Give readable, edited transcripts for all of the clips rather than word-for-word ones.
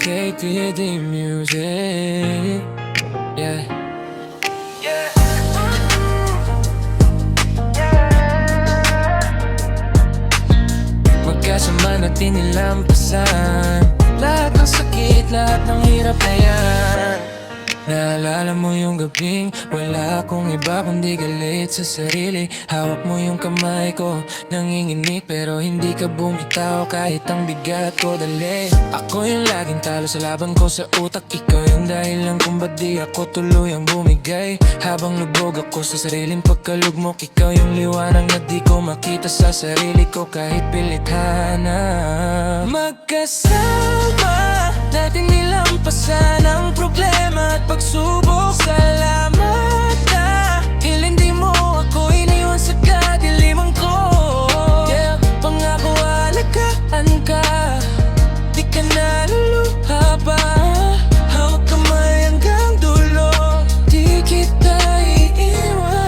KPD Music. Yeah. Magkasama natin nilampasan lahat ng sakit, lahat ng hirap na yan. Naalala mo yung gabing wala akong iba kundi galit sa sarili. Hawak mo yung kamay ko, nanginginig pero hindi ka bumitaw kahit ang bigat ko dali. Ako yung laging talo sa laban ko sa utak, ikaw yung dahilan kung ba't di ako tuluyang bumigay. Habang lubog ako sa sariling pagkalugmok, ikaw yung liwanag na di ko makita sa sarili ko kahit pilit hanap. Magkasama natin nilampasan ang problema at pagsubok. Salamat dahil hindi mo ako iniwan sa kadiliman ko. Yeah, pangako alagaan ka, di ka naluluha pa. Hawak kamay hanggang dulo, di kita iiwan.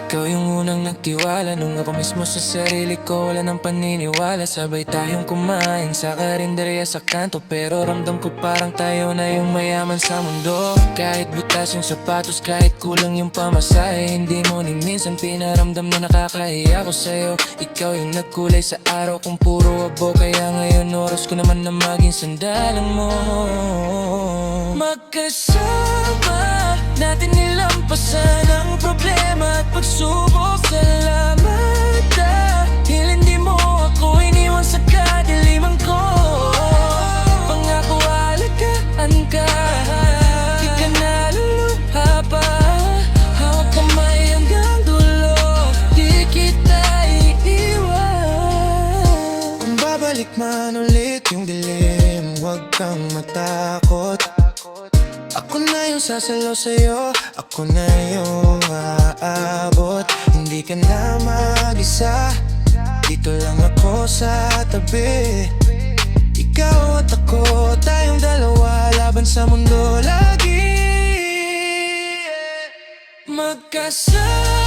Ikaw yung unang nagtiwala nung ako mismo sa sarili ko wala nang paniniwala. Sabay tayong kumain sa karinderya sa kanto, pero ramdam ko parang tayo na yung mayaman sa mundo. Kahit butas yung sapatos, kahit kulang yung pamasahe, hindi mo ni minsan pinaramdam na nakakahiya ko sa'yo. Ikaw yung nagkulay sa araw kung puro abo, kaya ngayon oras ko naman na maging sandalan mo. Magkasama natin nilampasan ang problema at pagsubok. Salamat dahil hindi mo ako iniwan sa kadiliman ko. Pangako alagaan ka, di ka naluluha pa. Hawak kamay hanggang dulo, di kita iiwan. Kung babalik man ulit yung dilim, huwag kang matakot. Ako na yung sasalo sa'yo, ako na yung aabot. Hindi ka na mag-isa, dito lang ako sa tabi. Ikaw at ako, tayong dalawa, laban sa mundo lagi. Magkasama